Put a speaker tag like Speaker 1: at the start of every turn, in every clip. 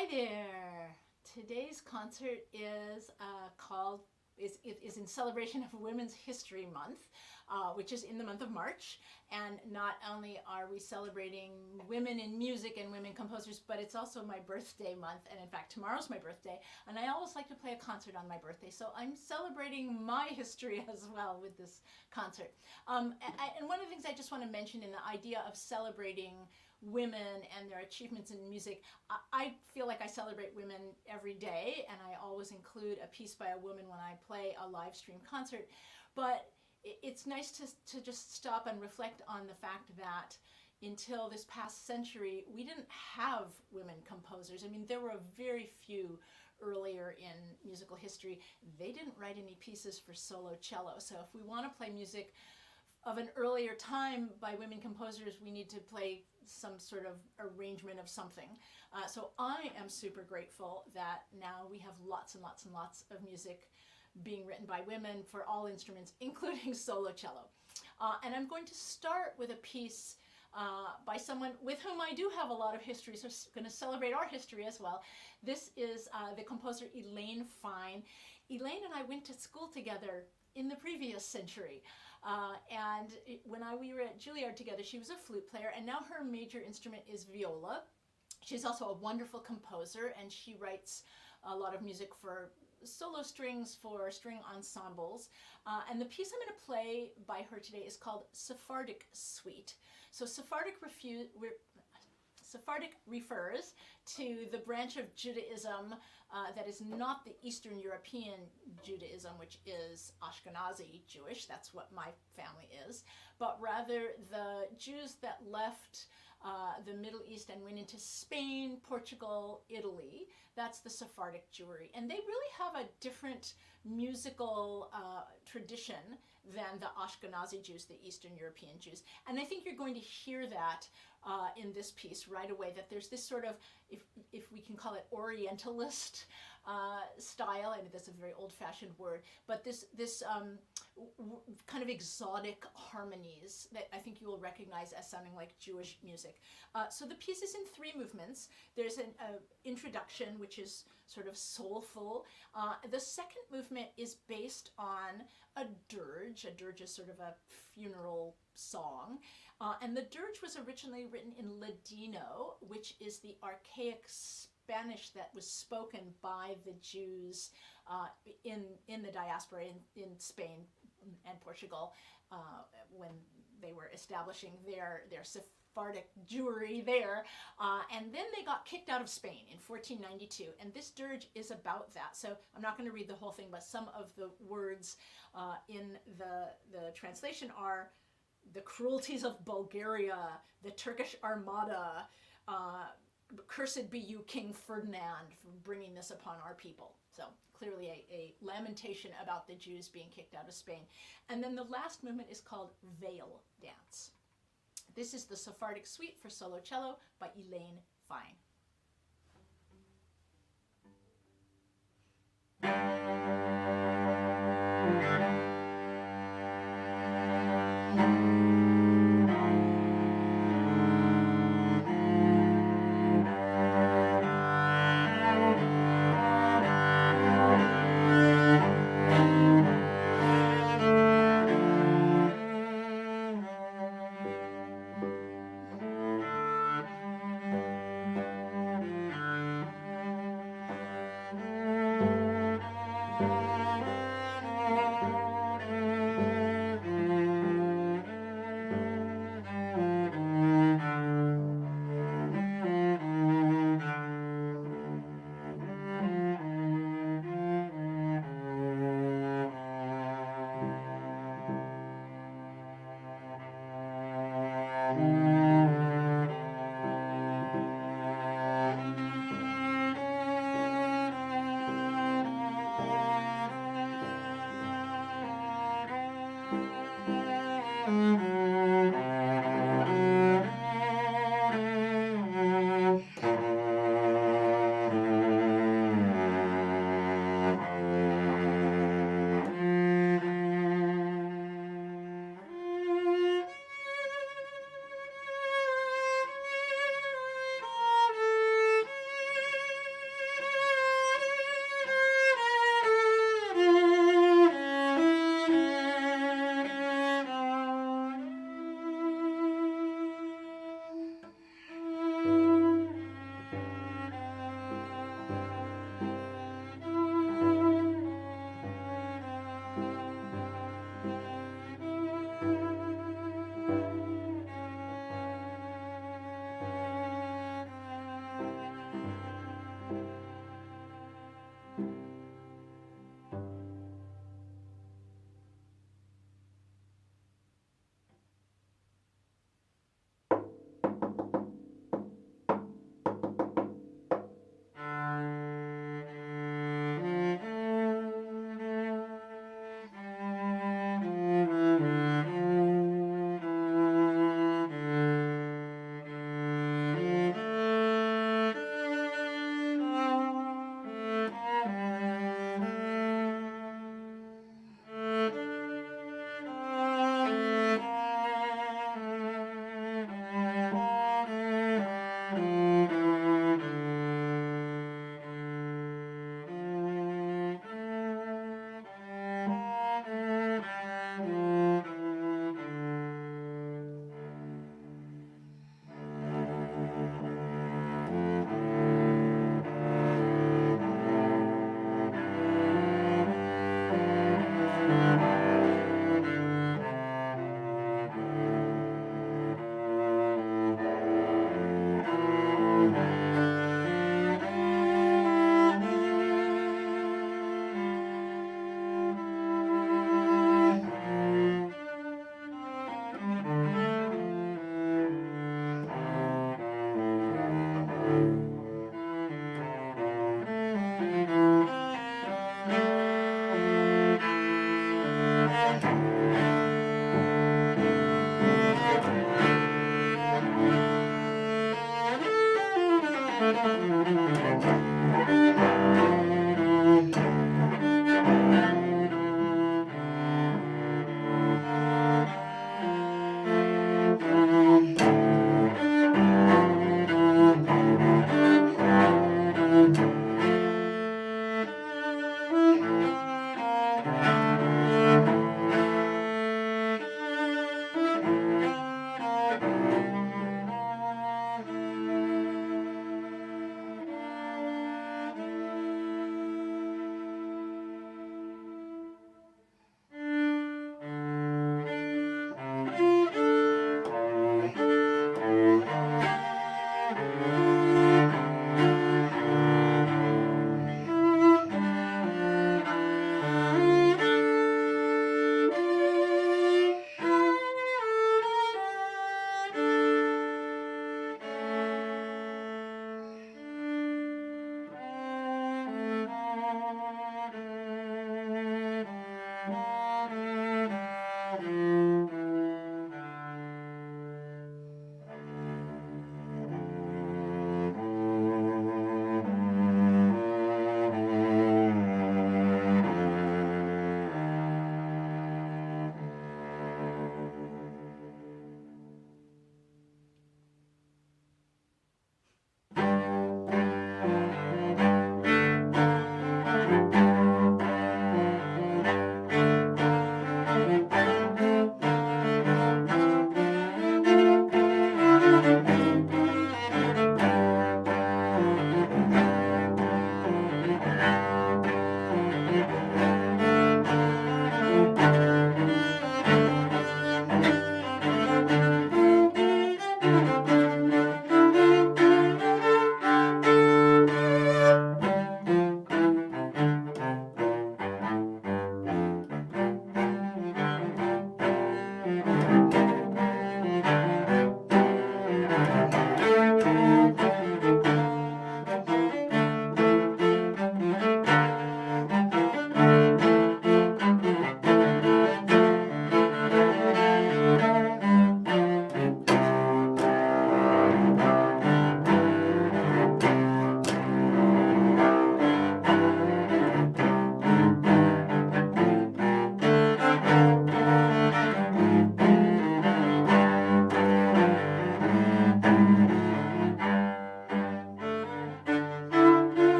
Speaker 1: Hi there. Today's concert is is in celebration of Women's History Month, which is in the month of March. And not only are we celebrating women in music and women composers, but it's also my birthday month. And in fact, tomorrow's my birthday. And I always like to play a concert on my birthday. So I'm celebrating my history as well with this concert. And one of the things I just want to mention in the idea of celebrating women and their achievements in music, I feel like I celebrate women every day, and I always include a piece by a woman when I play a live stream concert. But it's nice to just stop and reflect on the fact that until this past century, we didn't have women composers. I mean, there were very few earlier in musical history. They didn't write any pieces for solo cello. So if we want to play music of an earlier time by women composers, we need to play some sort of arrangement of something. So I am super grateful that now we have lots and lots and lots of music being written by women for all instruments, including solo cello. And I'm going to start with a piece by someone with whom I do have a lot of history, so I'm going to celebrate our history as well. This is the composer Elaine Fine. Elaine and I went to school together in the previous century. When we were at Juilliard together, she was a flute player, and now her major instrument is viola. She's also a wonderful composer, and she writes a lot of music for solo strings, for string ensembles. And the piece I'm going to play by her today is called Sephardic Suite. So Sephardic refers to the branch of Judaism that is not the Eastern European Judaism, which is Ashkenazi Jewish. That's what my family is. But rather the Jews that left the Middle East and went into Spain, Portugal, Italy. That's the Sephardic Jewry. And they really have a different musical tradition than the Ashkenazi Jews, the Eastern European Jews. And I think you're going to hear that in this piece right away, that there's this sort of, if we can call it Orientalist style. I mean, that's a very old-fashioned word, but this kind of exotic harmonies that I think you will recognize as sounding like Jewish music. So the piece is in 3 movements. There's an introduction, which is sort of soulful. The second movement is based on a dirge. A dirge is sort of a funeral song. And the dirge was originally written in Ladino, which is the archaic Spanish that was spoken by the Jews in the diaspora in Spain and Portugal when they were establishing their Sephardic Jewry there. And then they got kicked out of Spain in 1492. And this dirge is about that. So I'm not going to read the whole thing, but some of the words in the translation are: the cruelties of Bulgaria, the Turkish Armada, cursed be you, King Ferdinand, for bringing this upon our people. So clearly a lamentation about the Jews being kicked out of Spain. And then the last movement is called Veil Dance. This is the Sephardic Suite for solo cello by Elaine Fine.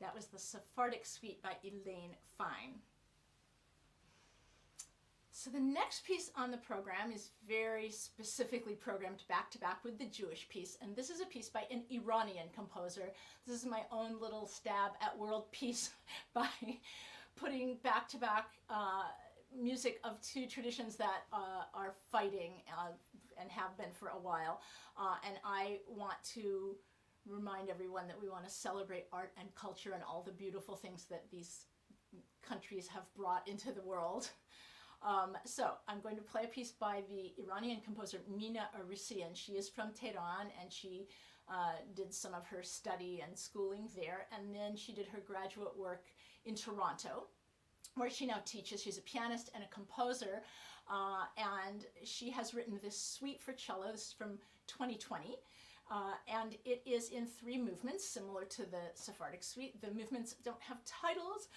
Speaker 1: That was the Sephardic Suite by Elaine Fine. So the next piece on the program is very specifically programmed back to back with the Jewish piece, and this is a piece by an Iranian composer. This is my own little stab at world peace by putting back to back music of two traditions that are fighting and have been for a while. And I want to remind everyone that we want to celebrate art and culture and all the beautiful things that these countries have brought into the world. So I'm going to play a piece by the Iranian composer Mina Arisian. She is from Tehran, and she did some of her study and schooling there, and then she did her graduate work in Toronto, where she now teaches. She's a pianist and a composer, and she has written this suite for cello. This is from 2020. And it is in 3 movements, similar to the Sephardic Suite. The movements don't have titles,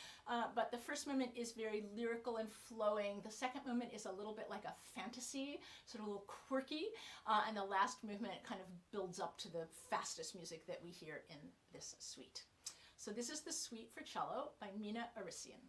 Speaker 1: but the first movement is very lyrical and flowing. The second movement is a little bit like a fantasy, sort of a little quirky. And the last movement kind of builds up to the fastest music that we hear in this suite. So this is the Suite for Cello by Mina Arisian.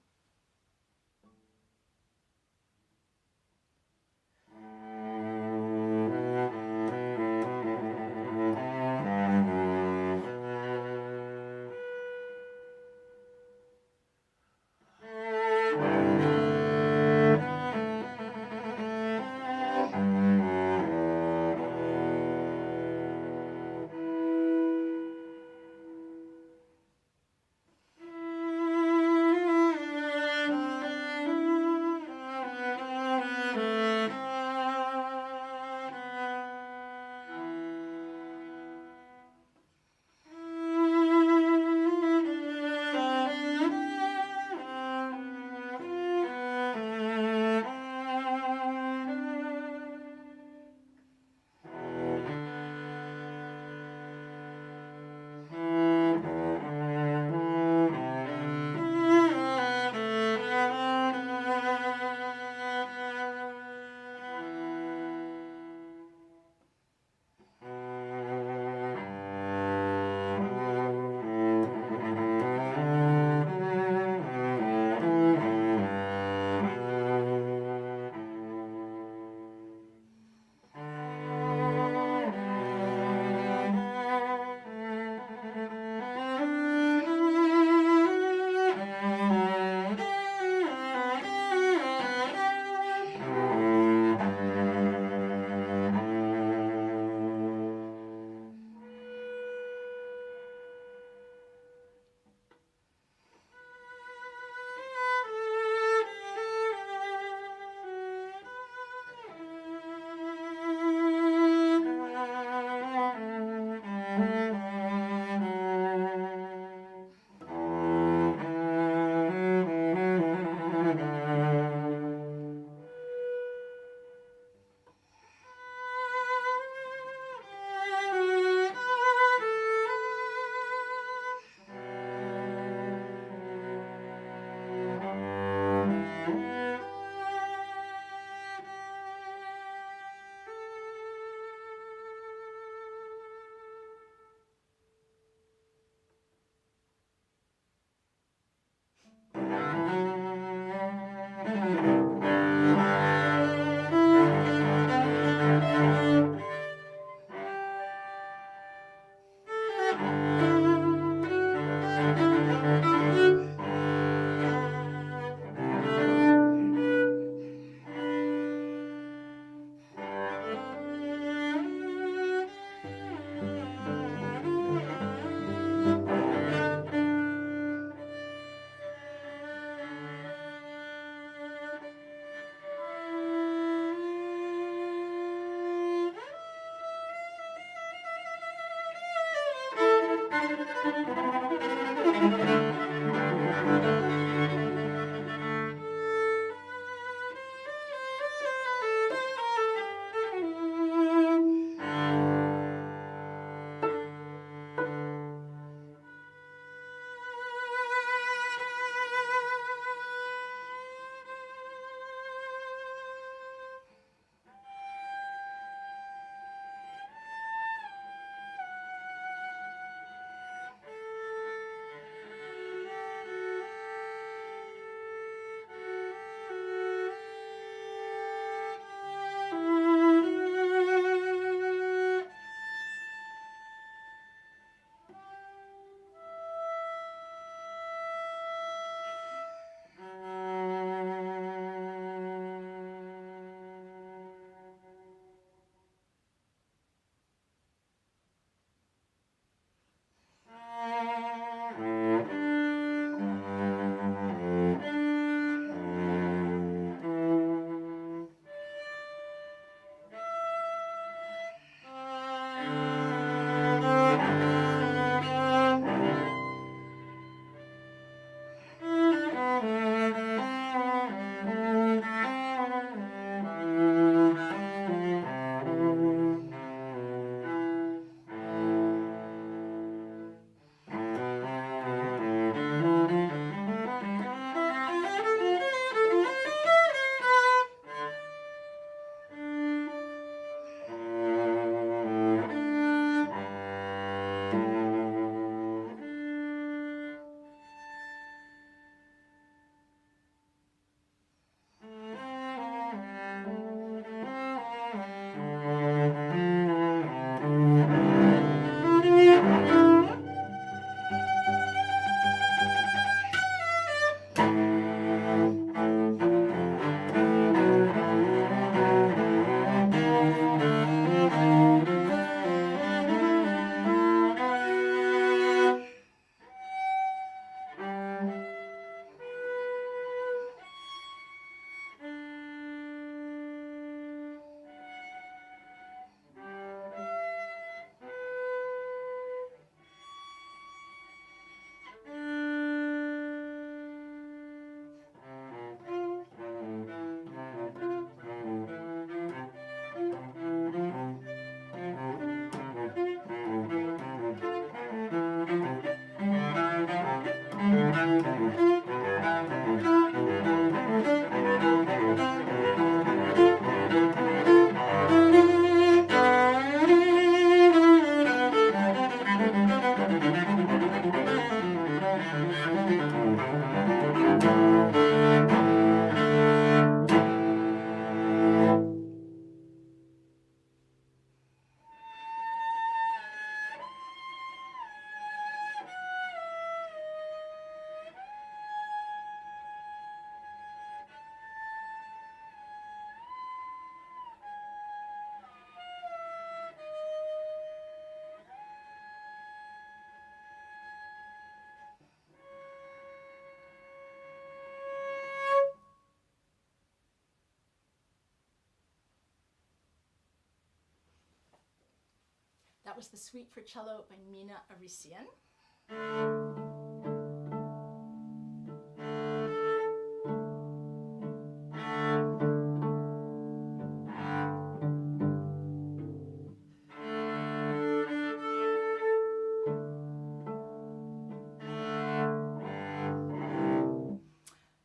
Speaker 1: That was the Suite for Cello by Mina Arisian.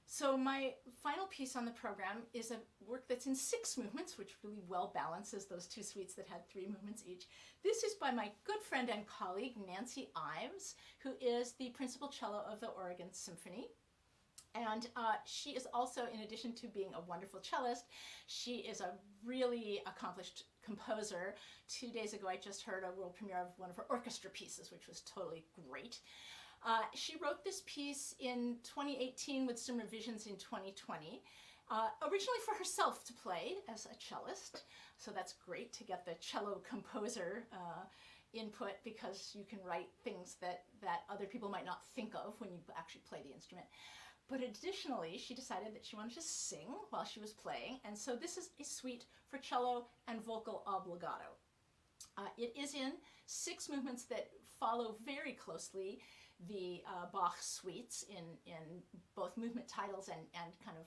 Speaker 1: So my final piece on the program is a work that's in 6 movements, which really well balances those 2 suites that had 3 movements each. This is by my good friend and colleague, Nancy Ives, who is the principal cello of the Oregon Symphony. And she is also, in addition to being a wonderful cellist, she is a really accomplished composer. 2 days ago, I just heard a world premiere of one of her orchestra pieces, which was totally great. She wrote this piece in 2018 with some revisions in 2020, originally for herself to play as a cellist. So that's great to get the cello composer input, because you can write things that other people might not think of when you actually play the instrument. But additionally, she decided that she wanted to sing while she was playing, and so this is a suite for cello and vocal obbligato. It is in 6 movements that follow very closely the Bach suites in both movement titles and kind of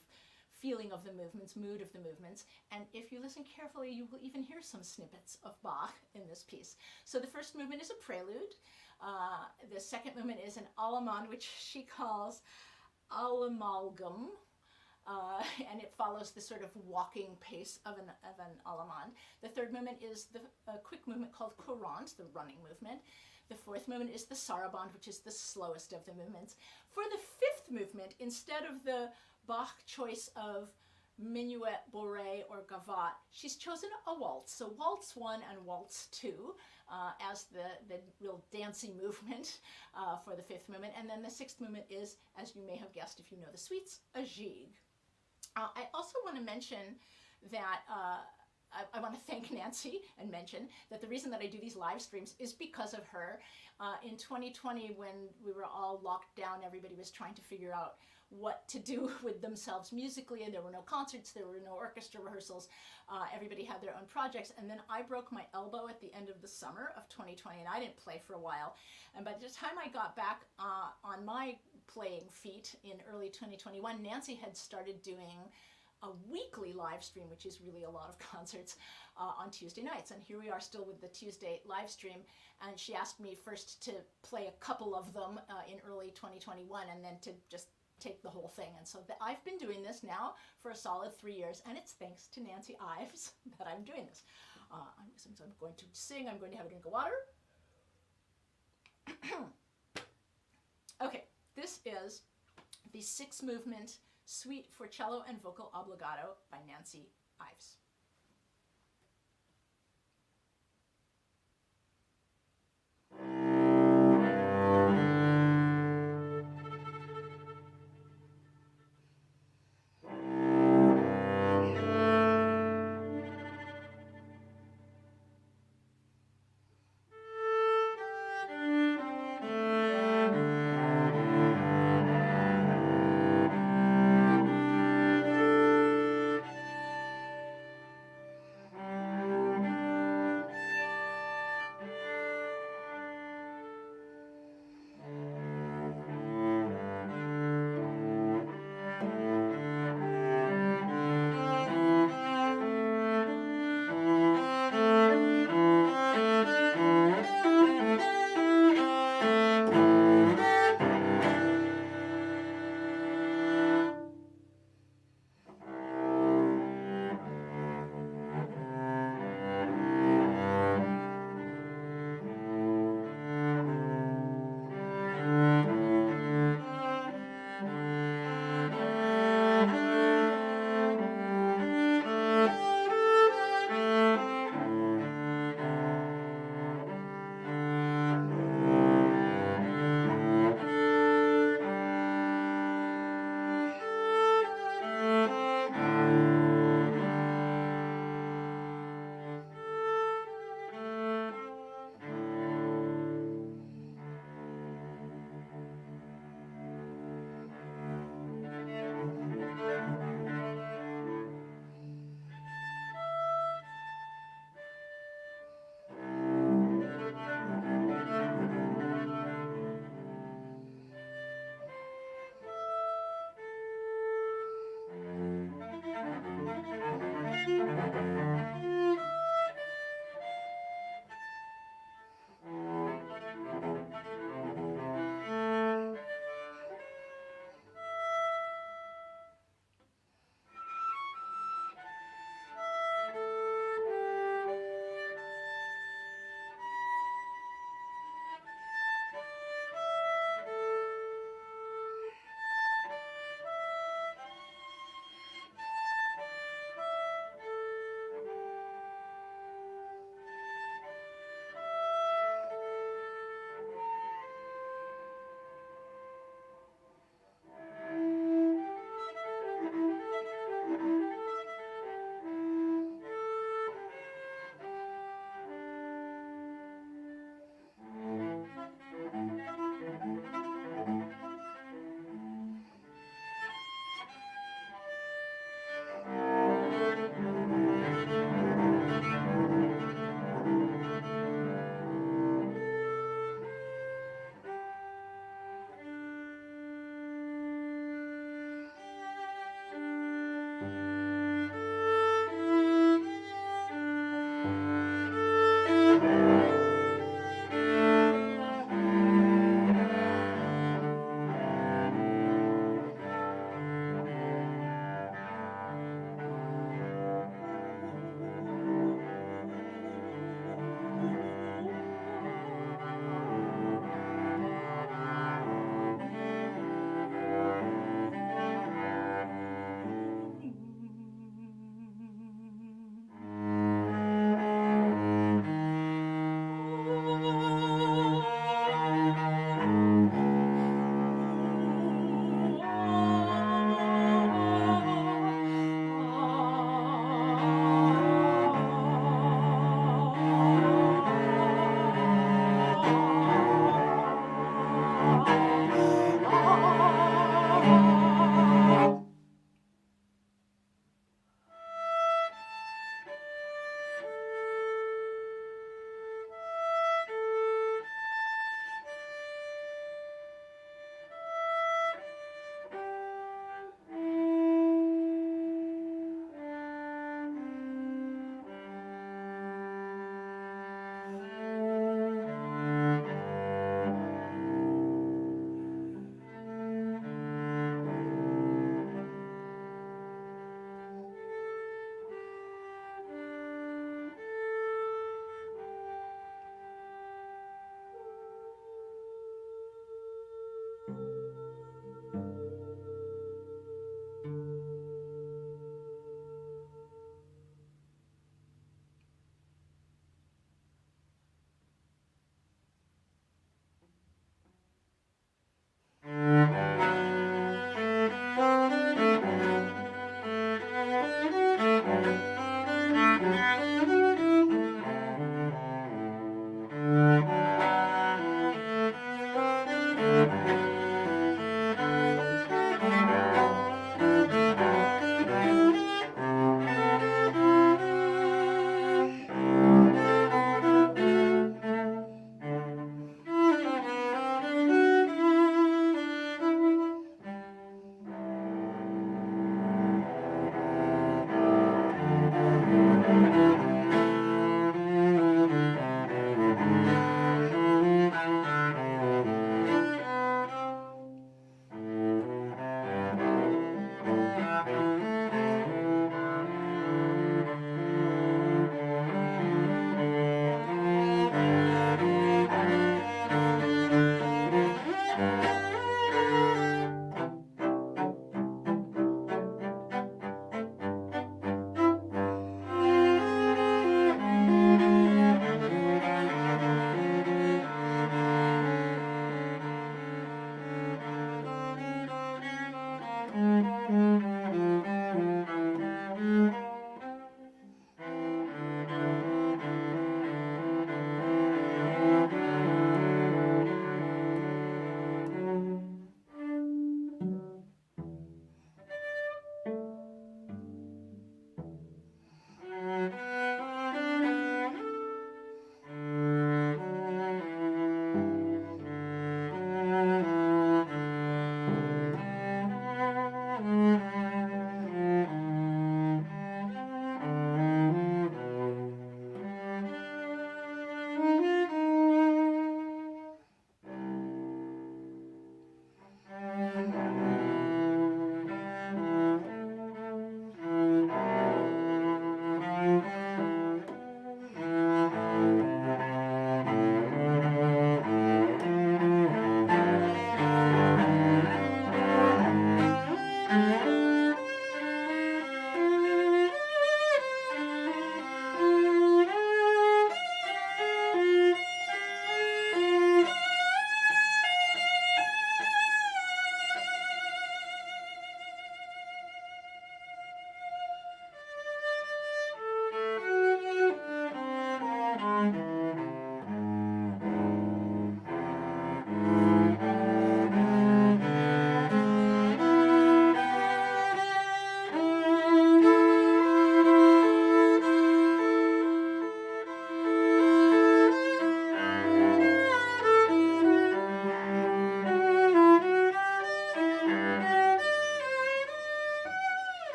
Speaker 1: feeling of the movements, mood of the movements. And if you listen carefully, you will even hear some snippets of Bach in this piece. So the first movement is a prelude. The second movement is an allemande, which she calls allemalgam, and it follows the sort of walking pace of an allemande. The third movement is a quick movement called courante, the running movement. The fourth movement is the sarabande, which is the slowest of the movements. For the fifth movement, instead of the Bach choice of minuet, bourrée, or gavotte, she's chosen a waltz. So waltz 1 and waltz 2 as the real dancey movement for the fifth movement. And then the sixth movement is, as you may have guessed if you know the suites, a gigue. I also want to mention that I want to thank Nancy and mention that the reason that I do these live streams is because of her. In 2020, when we were all locked down, everybody was trying to figure out what to do with themselves musically, and there were no concerts, there were no orchestra rehearsals, everybody had their own projects, and then I broke my elbow at the end of the summer of 2020, and I didn't play for a while, and by the time I got back on my playing feet in early 2021, Nancy had started doing a weekly live stream, which is really a lot of concerts, on Tuesday nights. And here we are still with the Tuesday live stream. And she asked me first to play a couple of them in early 2021, and then to just take the whole thing. And so I've been doing this now for a solid 3 years, and it's thanks to Nancy Ives that I'm doing this. Since I'm going to sing, I'm going to have a drink of water. Okay, this is the 6-movement Suite for Cello and Vocal Obbligato by Nancy Ives.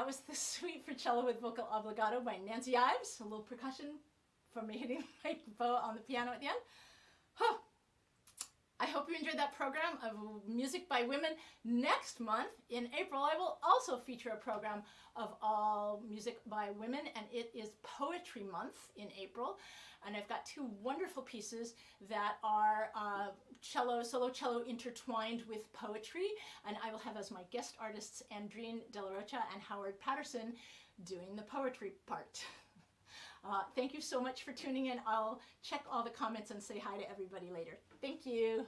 Speaker 1: was the Suite for Cello with Vocal Obbligato by Nancy Ives. A little percussion from me hitting my bow on the piano at the end. Huh. I hope you enjoyed that program of music by women. Next month, in April, I will also feature a program of all music by women, and it is Poetry Month in April. And I've got two wonderful pieces that are solo cello intertwined with poetry, and I will have as my guest artists Andrine De La Rocha and Howard Patterson doing the poetry part. Thank you so much for tuning in. I'll check all the comments and say hi to everybody later. Thank you.